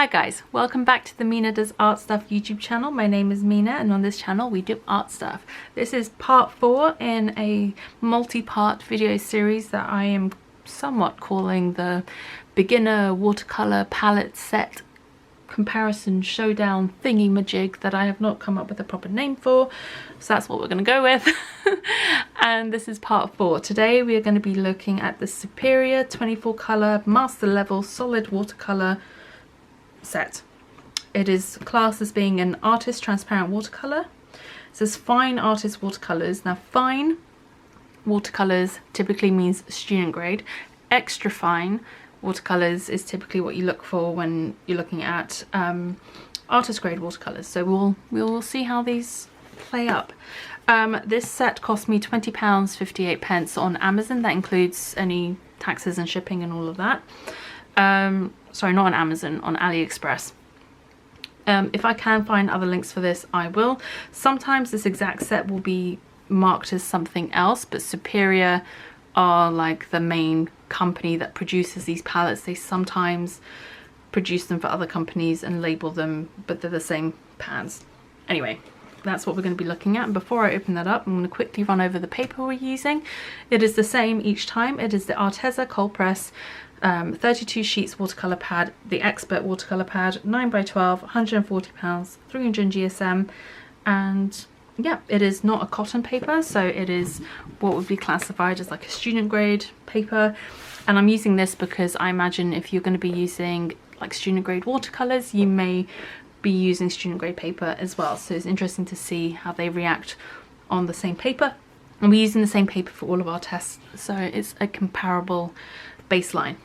Hi guys, welcome back to the Mina Does Art Stuff YouTube channel. My name is Mina and on this channel we do art stuff. This is part 4 in a multi-part video series that I am somewhat calling the beginner watercolor palette set comparison showdown thingy-majig that I have not come up with a proper name for, so that's what we're going to go with. And this is part 4. Today we are going to be looking at the Superior 24 color master level solid watercolor set. It is classed as being an artist transparent watercolor. It says fine artist watercolors. Now fine watercolors typically means student grade. Extra fine watercolors is typically what you look for when you're looking at artist grade watercolors. So we'll see how these play up. This set cost me £20.58 on Amazon. That includes any taxes and shipping and all of that. Sorry, not on Amazon, on AliExpress. If I can find other links for this, I will. Sometimes this exact set will be marked as something else, but Superior are like the main company that produces these palettes. They sometimes produce them for other companies and label them, but they're the same pans. Anyway, that's what we're going to be looking at. And before I open that up, I'm going to quickly run over the paper we're using. It is the same each time. It is the Arteza cold press 32 sheets watercolor pad, the Expert watercolor pad, 9x12, 140 pounds, 300 GSM, and yeah, it is not a cotton paper, so it is what would be classified as like a student grade paper. And I'm using this because I imagine if you're going to be using like student grade watercolors, you may be using student grade paper as well. So it's interesting to see how they react on the same paper. And we're using the same paper for all of our tests, so it's a comparable baseline.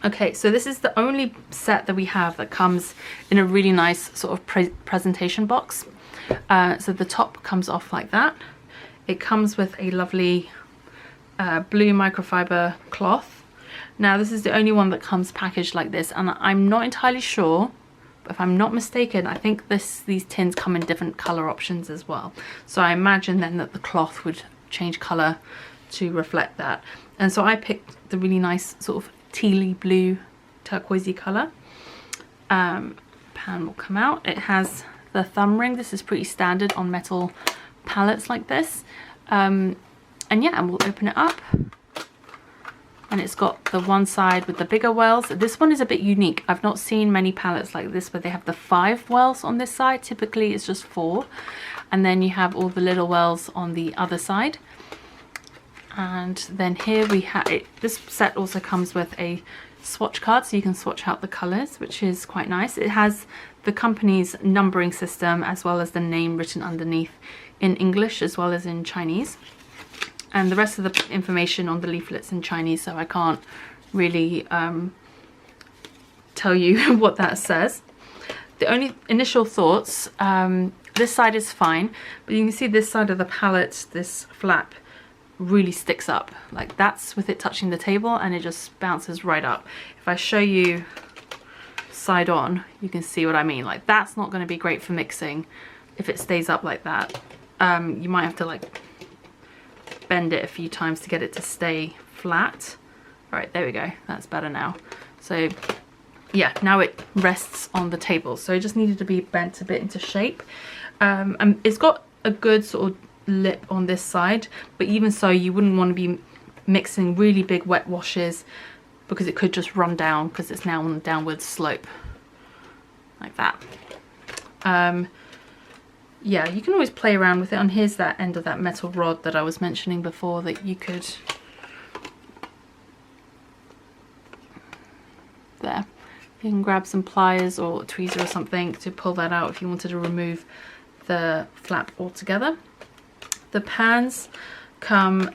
Okay, so this is the only set that we have that comes in a really nice sort of presentation box. So the top comes off like that. It comes with a lovely blue microfiber cloth. Now this is the only one that comes packaged like this, and I'm not entirely sure, but if I'm not mistaken, I think these tins come in different color options as well. So I imagine then that the cloth would change color to reflect that. And so I picked the really nice sort of tealy blue turquoisey color. Pan will come out. It has the thumb ring. This is pretty standard on metal palettes like this. And yeah, and we'll open it up. And it's got the one side with the bigger wells. This one is a bit unique. I've not seen many palettes like this where they have the 5 wells on this side. Typically it's just 4. And then you have all the little wells on the other side. And then here we have it. This set also comes with a swatch card, so you can swatch out the colors, which is quite nice. It has the company's numbering system as well as the name written underneath in English as well as in Chinese. And the rest of the information on the leaflet's in Chinese, so I can't really tell you what that says. The only initial thoughts, this side is fine, but you can see this side of the palette, this flap, really sticks up. Like that's with it touching the table and it just bounces right up. If I show you side on, you can see what I mean. Like that's not going to be great for mixing if it stays up like that. You might have to like bend it a few times to get it to stay flat. All right, there we go. That's better now. So yeah, now it rests on the table. So it just needed to be bent a bit into shape. And it's got a good sort of lip on this side, but even so you wouldn't want to be mixing really big wet washes because it could just run down because it's now on a downward slope like that. Yeah, you can always play around with it. And here's that end of that metal rod that I was mentioning before that you could, there, you can grab some pliers or a tweezer or something to pull that out if you wanted to remove the flap altogether. The pans come,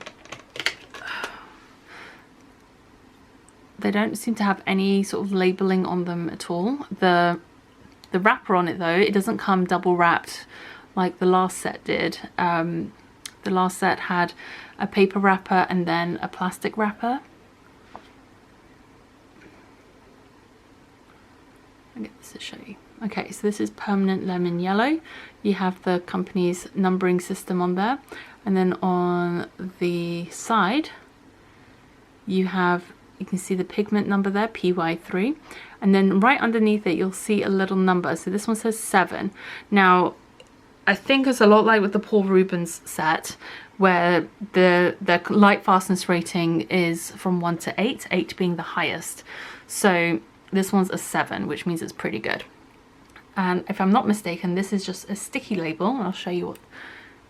they don't seem to have any sort of labeling on them at all. The wrapper on it though, it doesn't come double wrapped like the last set did. The last set had a paper wrapper and then a plastic wrapper. I'll get this to show you. Okay, so this is permanent lemon yellow. You have the company's numbering system on there, and then on the side you have You can see the pigment number there, PY3, and then right underneath it you'll see a little number. So this one says 7. Now I think it's a lot like with the Paul Rubens set, where the light fastness rating is from 1 to 8, 8 being the highest. So this one's a 7, which means it's pretty good. And if I'm not mistaken, this is just a sticky label. I'll show you what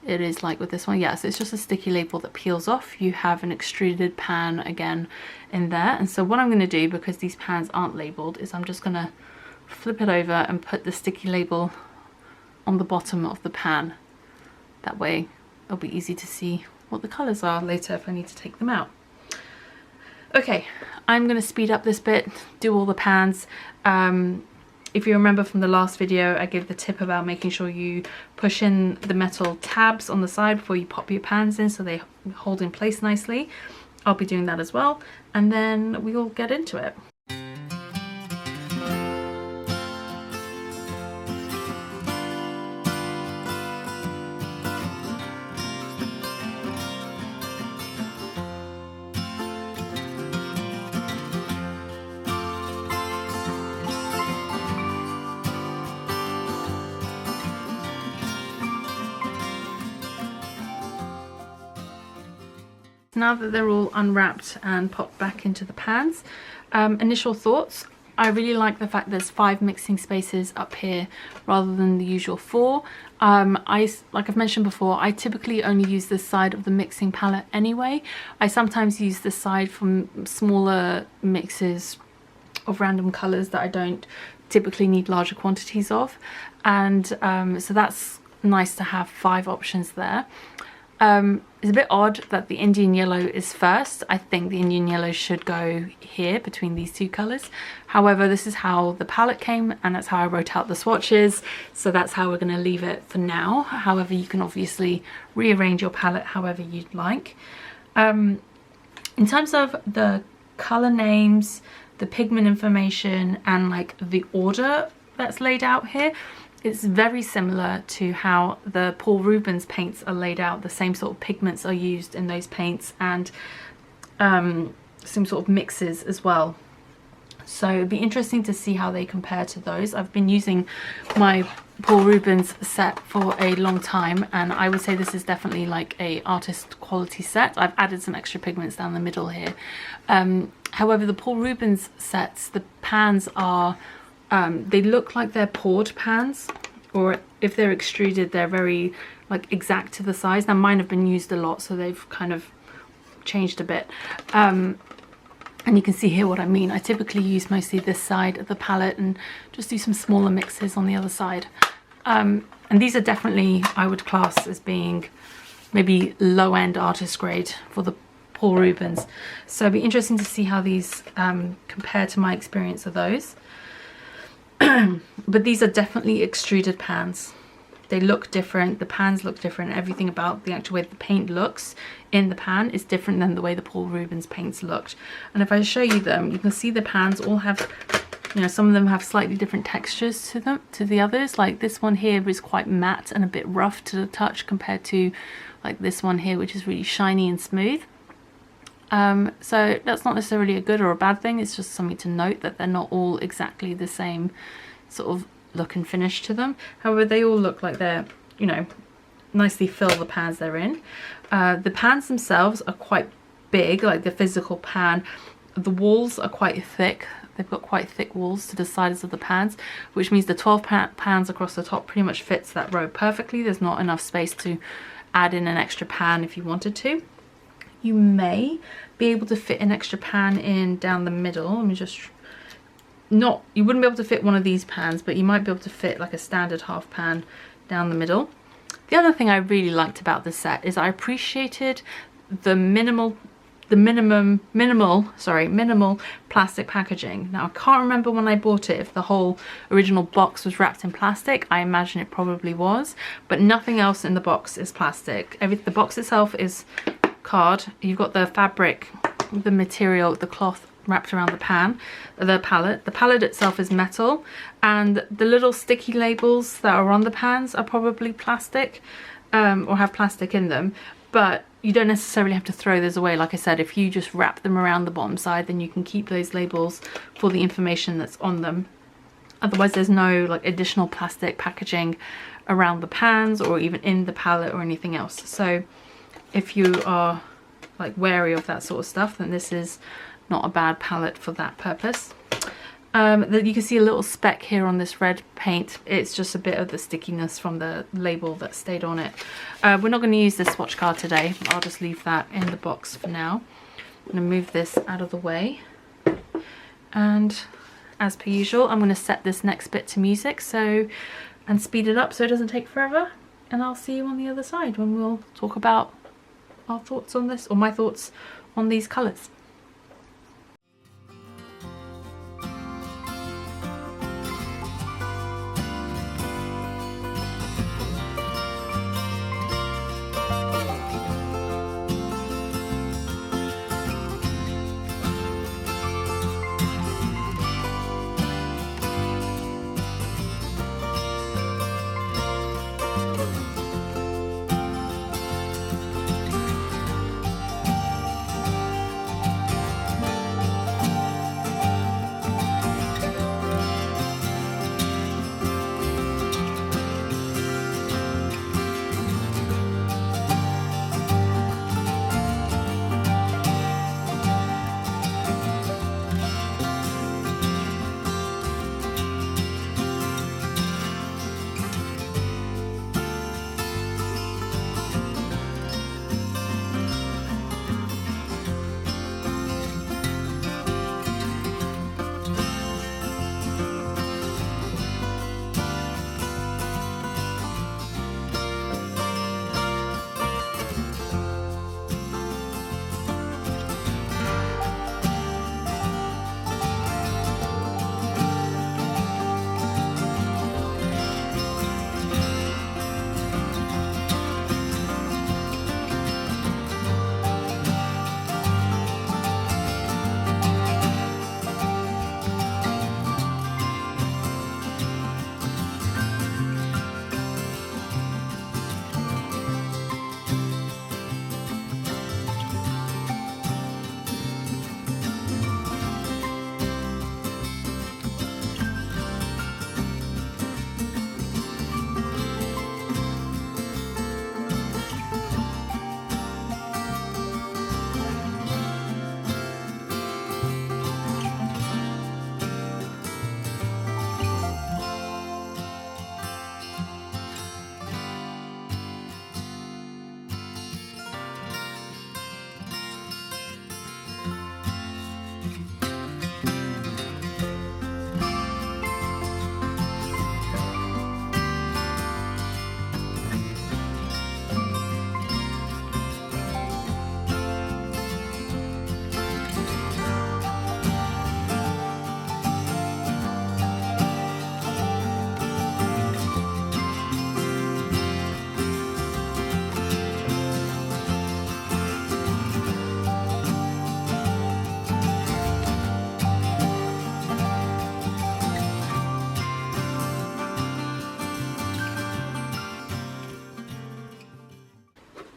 it is like with this one. Yes, it's just a sticky label that peels off. You have an extruded pan again in there. And so what I'm going to do, because these pans aren't labeled, is I'm just going to flip it over and put the sticky label on the bottom of the pan. That way it'll be easy to see what the colors are later if I need to take them out. Okay, I'm going to speed up this bit, do all the pans. If you remember from the last video, I gave the tip about making sure you push in the metal tabs on the side before you pop your pans in so they hold in place nicely. I'll be doing that as well, and then we'll get into it. Now that they're all unwrapped and popped back into the pans, initial thoughts. I really like the fact there's 5 mixing spaces up here rather than the usual 4. Like I've mentioned before, I typically only use this side of the mixing palette anyway. I sometimes use this side for smaller mixes of random colours that I don't typically need larger quantities of, and so that's nice to have 5 options there. It's a bit odd that the Indian yellow is first. I think the Indian yellow should go here between these 2 colours. However, this is how the palette came and that's how I wrote out the swatches. So that's how we're going to leave it for now. However, you can obviously rearrange your palette however you'd like. In terms of the colour names, the pigment information and like the order that's laid out here, it's very similar to how the Paul Rubens paints are laid out. The same sort of pigments are used in those paints and some sort of mixes as well. So it'd be interesting to see how they compare to those. I've been using my Paul Rubens set for a long time and I would say this is definitely like a artist quality set. I've added some extra pigments down the middle here. However, the Paul Rubens sets, the pans are they look like they're poured pans, or if they're extruded they're very like exact to the size. Now mine have been used a lot so they've kind of changed a bit, and you can see here what I mean. I typically use mostly this side of the palette and just do some smaller mixes on the other side, and these are definitely, I would class as being maybe low-end artist grade for the Paul Rubens. So it'd be interesting to see how these compare to my experience of those. But these are definitely extruded pans. They look different, the pans look different, everything about the actual way the paint looks in the pan is different than the way the Paul Rubens paints looked. And if I show you them, you can see the pans all have, you know, some of them have slightly different textures to them, to the others. Like this one here is quite matte and a bit rough to the touch compared to like this one here, which is really shiny and smooth. So that's not necessarily a good or a bad thing, it's just something to note that they're not all exactly the same sort of look and finish to them. However, they all look like they're, you know, nicely fill the pans they're in. The pans themselves are quite big, like the physical pan. The walls are quite thick. They've got quite thick walls to the sides of the pans, which means the 12 pans across the top pretty much fits that row perfectly. There's not enough space to add in an extra pan if you wanted to. You may be able to fit an extra pan in down the middle. Let me just, you wouldn't be able to fit one of these pans, but you might be able to fit like a standard half pan down the middle. The other thing I really liked about this set is I appreciated the minimal plastic packaging. Now I can't remember when I bought it if the whole original box was wrapped in plastic. I imagine it probably was, but nothing else in the box is plastic. The box itself is card. You've got the fabric, the material, the cloth wrapped around the palette. The palette itself is metal, and the little sticky labels that are on the pans are probably plastic, or have plastic in them. but you don't necessarily have to throw those away. Like I said, if you just wrap them around the bottom side, then you can keep those labels for the information that's on them. Otherwise there's no like additional plastic packaging around the pans or even in the palette or anything else. So if you are like wary of that sort of stuff, then this is not a bad palette for that purpose. You can see a little speck here on this red paint. It's just a bit of the stickiness from the label that stayed on it. We're not going to use this swatch card today. I'll just leave that in the box for now. I'm going to move this out of the way, and as per usual I'm going to set this next bit to music and speed it up so it doesn't take forever, and I'll see you on the other side when we'll talk about our thoughts on this, or my thoughts on these colours.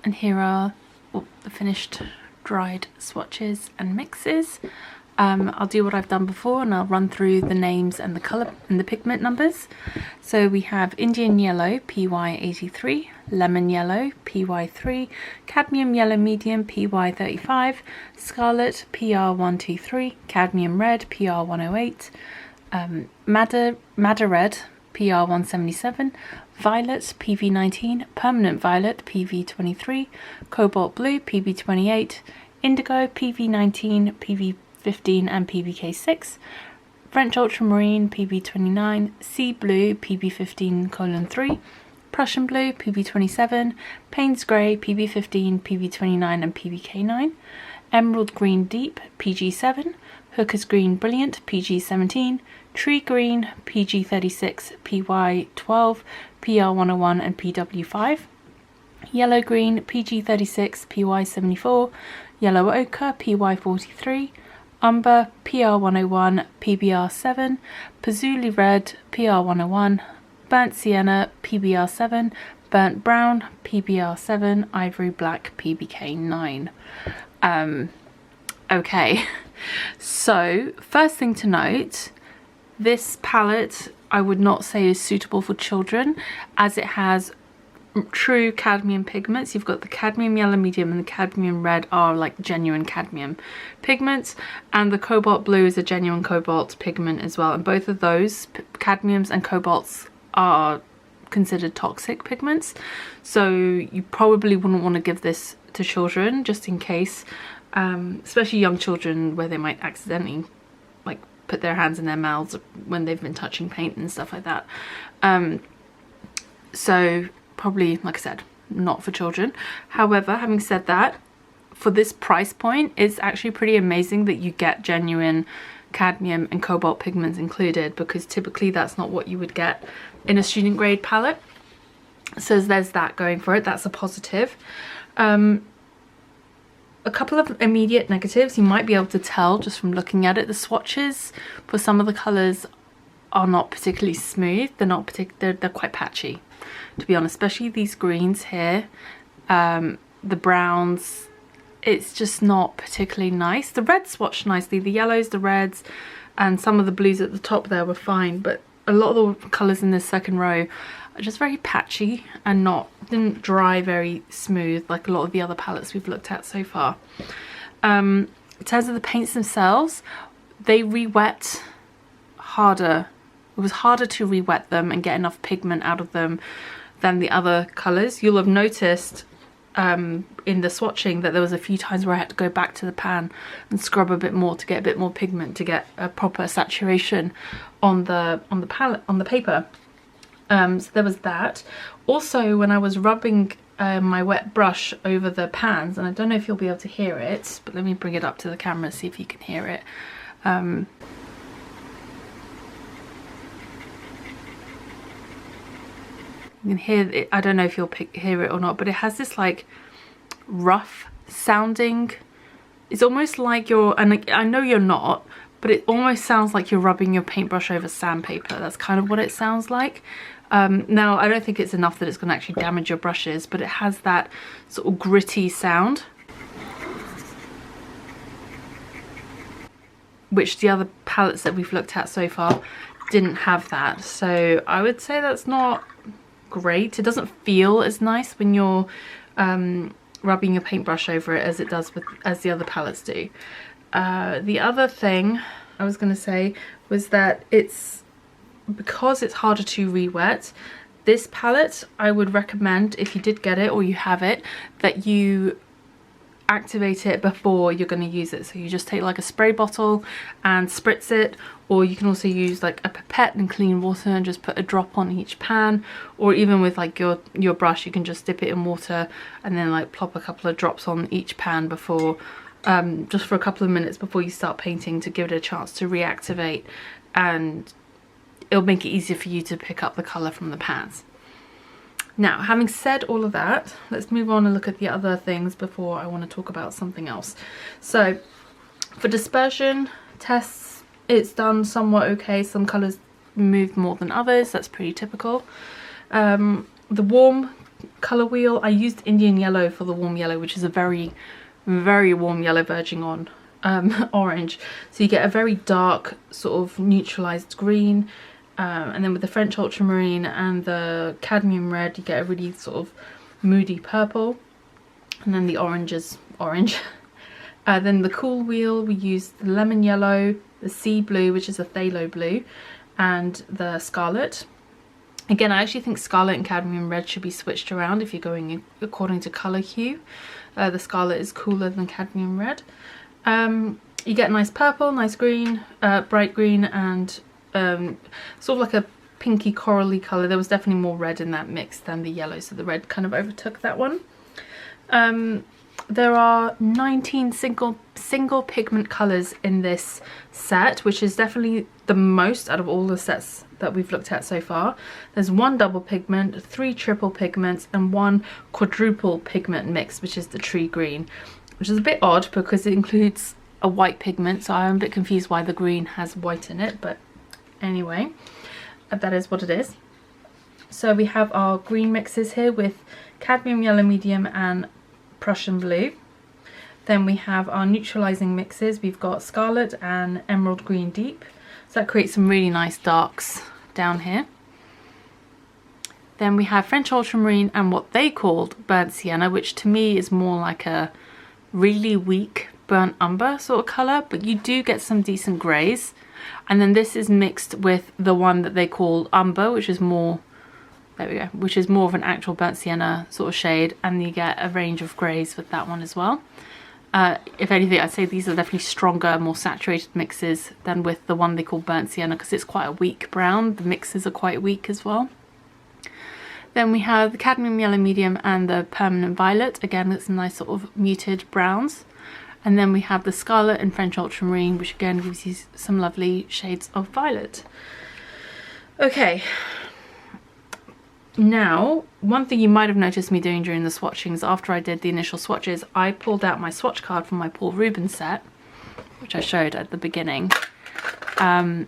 And here are the finished dried swatches and mixes. I'll do what I've done before and I'll run through the names and the colour and the pigment numbers. So we have Indian Yellow PY83, Lemon Yellow PY3, Cadmium Yellow Medium PY35, Scarlet PR123, Cadmium Red PR108, Madder Red PR177, Violet PV19, Permanent Violet PV23, Cobalt Blue PV28, Indigo PV19, PV15 and PVK6, French Ultramarine PV29, Sea Blue PV15:3, Prussian Blue PV27, Payne's Grey PV15, PV29 and PVK9, Emerald Green Deep PG7, Hooker's Green Brilliant PG17, Tree Green PG36, PY12, PR101 and PW5, Yellow Green PG36, PY74, Yellow Ochre PY43, Umber PR101, PBR7, Pazuli Red PR101, Burnt Sienna PBR7, burnt brown PBR 7, ivory black PBK 9. Okay, so first thing to note, this palette I would not say is suitable for children, as it has true cadmium pigments. You've got the cadmium yellow medium and the cadmium red are like genuine cadmium pigments, and the cobalt blue is a genuine cobalt pigment as well, and both of those cadmiums and cobalts are considered toxic pigments, so you probably wouldn't want to give this to children, just in case, especially young children, where they might accidentally like put their hands in their mouths when they've been touching paint and stuff like that. So probably, like I said, not for children. However, having said that, for this price point, it's actually pretty amazing that you get genuine cadmium and cobalt pigments included, because typically that's not what you would get in a student grade palette. So there's that going for it. That's a positive. A couple of immediate negatives. You might be able to tell just from looking at it. The swatches for some of the colors are not particularly smooth. They're quite patchy, to be honest, especially these greens here. The browns, it's just not particularly nice. The reds swatched nicely, the yellows, the reds, and some of the blues at the top there were fine, but a lot of the colours in this second row are just very patchy and didn't dry very smooth like a lot of the other palettes we've looked at so far. In terms of the paints themselves, they re-wet harder. It was harder to re-wet them and get enough pigment out of them than the other colours. You'll have noticed in the swatching that there was a few times where I had to go back to the pan and scrub a bit more to get a bit more pigment, to get a proper saturation on the paper. So there was that. Also, when I was rubbing my wet brush over the pans, and I don't know if you'll be able to hear it, but let me bring it up to the camera, see if you can hear it. You can hear it. I don't know if you'll hear it or not, but it has this like rough sounding. It's almost like you're, and I know you're not, but it almost sounds like you're rubbing your paintbrush over sandpaper. That's kind of what it sounds like. Now, I don't think it's enough that it's going to actually damage your brushes, but it has that sort of gritty sound, which the other palettes that we've looked at so far didn't have that. So I would say that's not great. It doesn't feel as nice when you're rubbing your paintbrush over it as it does as the other palettes do. The other thing I was going to say was that because it's harder to re-wet, this palette I would recommend, if you did get it or you have it, that you activate it before you're going to use it. So you just take like a spray bottle and spritz it, or you can also use like a pipette and clean water and just put a drop on each pan, or even with like your brush, you can just dip it in water and then like plop a couple of drops on each pan before, just for a couple of minutes before you start painting, to give it a chance to reactivate, and it'll make it easier for you to pick up the colour from the pans. Now, having said all of that, let's move on and look at the other things before I want to talk about something else. So, for dispersion tests, it's done somewhat okay. Some colours moved more than others. That's pretty typical. The warm colour wheel, I used Indian yellow for the warm yellow, which is a very, very warm yellow verging on orange. So you get a very dark sort of neutralised green. And then with the French ultramarine and the cadmium red, you get a really sort of moody purple, and then the orange is orange. Then the cool wheel, we used the lemon yellow, the sea blue, which is a phthalo blue, and the scarlet. Again, I actually think scarlet and cadmium red should be switched around if you're going according to colour hue. The scarlet is cooler than cadmium red. You get nice purple, nice green, bright green, and sort of like a pinky corally colour. There was definitely more red in that mix than the yellow, so the red kind of overtook that one. There are 19 single pigment colours in this set, which is definitely the most out of all the sets that we've looked at so far. There's 1 double pigment, 3 triple pigments, and 1 quadruple pigment mix, which is the tree green, which is a bit odd because it includes a white pigment, so I'm a bit confused why the green has white in it, but anyway, that is what it is. So we have our green mixes here with cadmium yellow medium and Prussian blue. Then we have our neutralizing mixes. We've got scarlet and emerald green deep. So that creates some really nice darks down here. Then we have French ultramarine and what they called burnt sienna, which to me is more like a really weak burnt umber sort of colour, but you do get some decent greys. And then this is mixed with the one that they call umber, which is more, there we go, which is more of an actual burnt sienna sort of shade, and you get a range of greys with that one as well. If anything, I'd say these are definitely stronger, more saturated mixes than with the one they call burnt sienna, because it's quite a weak brown. The mixes are quite weak as well. Then we have the cadmium yellow medium and the permanent violet. Again, it's some nice sort of muted browns. And then we have the scarlet and French ultramarine, which again gives you some lovely shades of violet. Okay. Now, one thing you might have noticed me doing during the swatching is after I did the initial swatches, I pulled out my swatch card from my Paul Rubens set, which I showed at the beginning. So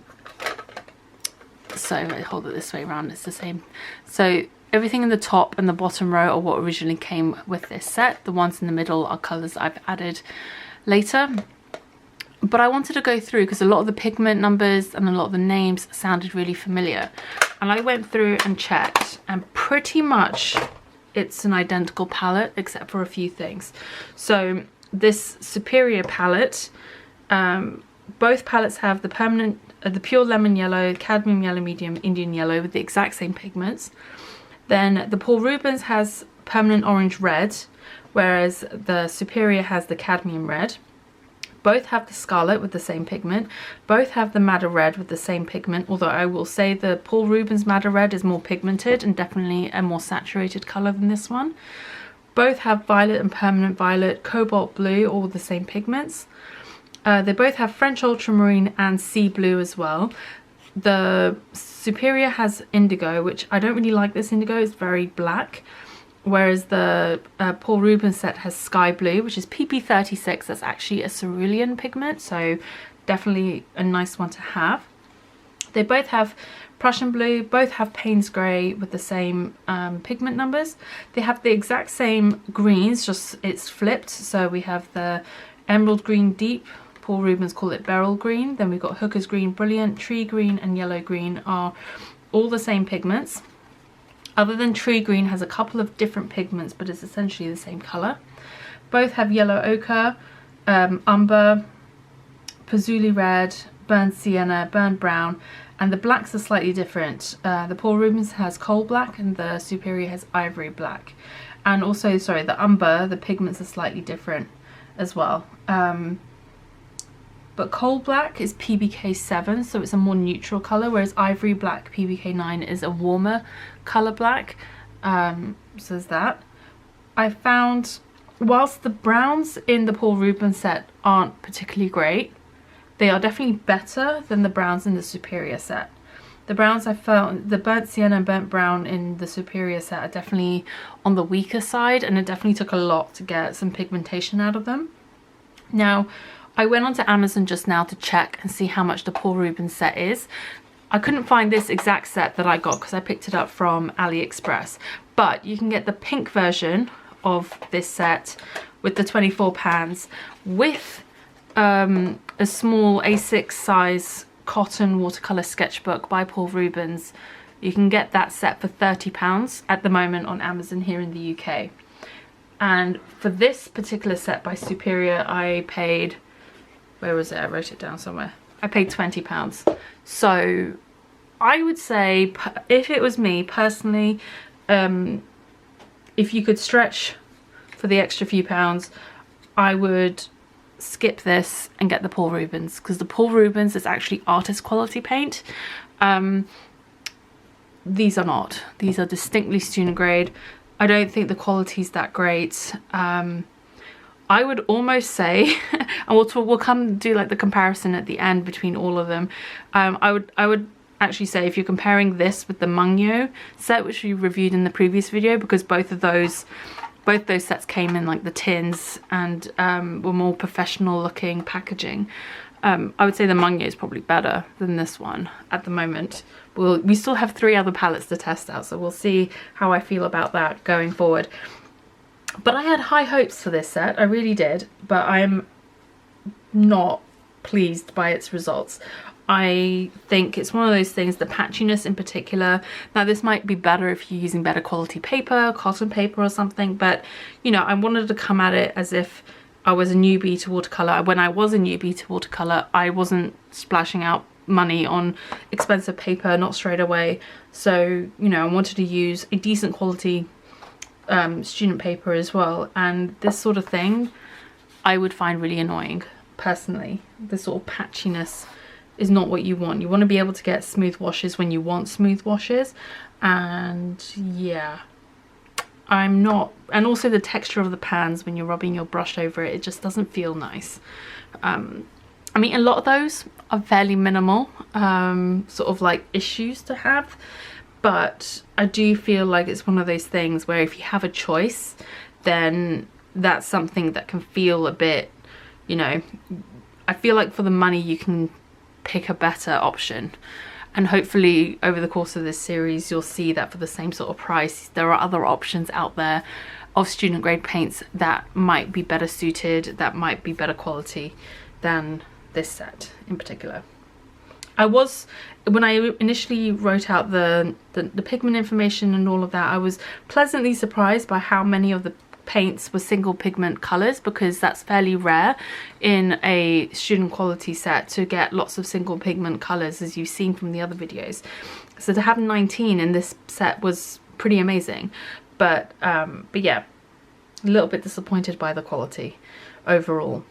I hold it this way around, it's the same. So everything in the top and the bottom row are what originally came with this set. The ones in the middle are colours I've added later. But I wanted to go through because a lot of the pigment numbers and a lot of the names sounded really familiar. And I went through and checked, and pretty much it's an identical palette except for a few things. So this Superior palette, both palettes have the permanent, the pure lemon yellow, cadmium yellow medium, Indian yellow with the exact same pigments. Then the Paul Rubens has permanent orange red, whereas the Superior has the cadmium red. Both have the scarlet with the same pigment. Both have the madder red with the same pigment, although I will say the Paul Rubens madder red is more pigmented and definitely a more saturated colour than this one. Both have violet and permanent violet, cobalt blue, all the same pigments. They both have French ultramarine and sea blue as well. The Superior has indigo, which I don't really like this indigo, it's very black. Whereas the Paul Rubens set has sky blue, which is PP36. That's actually a cerulean pigment, so definitely a nice one to have. They both have Prussian blue, both have Payne's grey with the same pigment numbers. They have the exact same greens, just it's flipped. So we have the emerald green deep, Paul Rubens call it beryl green. Then we've got Hooker's green brilliant, tree green and yellow green are all the same pigments. Other than tree green has a couple of different pigments, but it's essentially the same colour. Both have yellow ochre, umber, patchouli red, burnt sienna, burnt brown, and the blacks are slightly different. The Paul Rubens has coal black and the Superior has ivory black. And also, sorry, the umber, the pigments are slightly different as well. But coal black is PBK7, so it's a more neutral colour, whereas ivory black PBK9 is a warmer colour black. So there's that. I found, whilst the browns in the Paul Rubens set aren't particularly great, they are definitely better than the browns in the Superior set. The browns I found, the burnt sienna and burnt brown in the Superior set are definitely on the weaker side, and it definitely took a lot to get some pigmentation out of them. Now, I went onto Amazon just now to check and see how much the Paul Rubens set is. I couldn't find this exact set that I got because I picked it up from AliExpress, but you can get the pink version of this set with the 24 pans with a small A6 size cotton watercolour sketchbook by Paul Rubens. You can get that set for £30 at the moment on Amazon here in the UK. And for this particular set by Superior, I paid, where was it? I wrote it down somewhere. I paid £20. So I would say, if it was me personally, if you could stretch for the extra few pounds, I would skip this and get the Paul Rubens, because the Paul Rubens is actually artist quality paint. These are not. These are distinctly student grade. I don't think the quality's that great. I would almost say, and we'll come do like the comparison at the end between all of them. I would actually say if you're comparing this with the Mungyo set, which we reviewed in the previous video, because both those sets came in like the tins and were more professional looking packaging. I would say the Mungyo is probably better than this one at the moment. We still have 3 other palettes to test out, so we'll see how I feel about that going forward. But I had high hopes for this set, I really did, but I'm not pleased by its results. I think it's one of those things, the patchiness in particular. Now this might be better if you're using better quality paper, cotton paper or something, but you know, I wanted to come at it as if I was a newbie to watercolour. When I was a newbie to watercolour, I wasn't splashing out money on expensive paper, not straight away. So, you know, I wanted to use a decent quality student paper as well. And this sort of thing, I would find really annoying, personally. This sort of patchiness is not what you want. You want to be able to get smooth washes when you want smooth washes. And yeah, I'm not, and also the texture of the pans when you're rubbing your brush over it, it just doesn't feel nice. I mean, a lot of those are fairly minimal, sort of like issues to have, but I do feel like it's one of those things where if you have a choice, then that's something that can feel a bit, you know, I feel like for the money you can pick a better option. And hopefully over the course of this series, you'll see that for the same sort of price, there are other options out there of student grade paints that might be better suited, that might be better quality than this set in particular. When I initially wrote out the pigment information and all of that, I was pleasantly surprised by how many of the paints were single pigment colors, because that's fairly rare in a student quality set to get lots of single pigment colors, as you've seen from the other videos. So to have 19 in this set was pretty amazing, but yeah, a little bit disappointed by the quality overall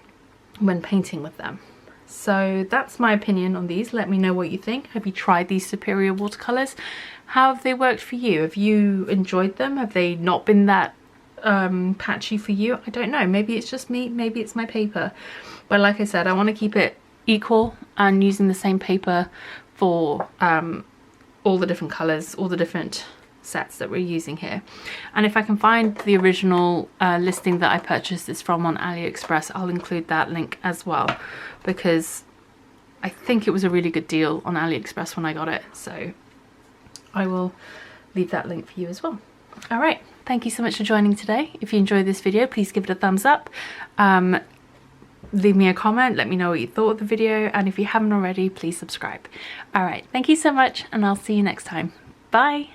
when painting with them. So that's my opinion on these. Let me know what you think. Have you tried these Superior watercolors? How have they worked for you? Have you enjoyed them? Have they not been that patchy for you? I don't know, maybe it's just me, maybe it's my paper, but like I said, I want to keep it equal and using the same paper for all the different colors, all the different sets that we're using here. And if I can find the original listing that I purchased this from on AliExpress, I'll include that link as well, because I think it was a really good deal on AliExpress when I got it, so I will leave that link for you as well. All right, thank you so much for joining today. If you enjoyed this video, please give it a thumbs up. Leave me a comment, let me know what you thought of the video, and if you haven't already, please subscribe. All right, thank you so much, and I'll see you next time. Bye.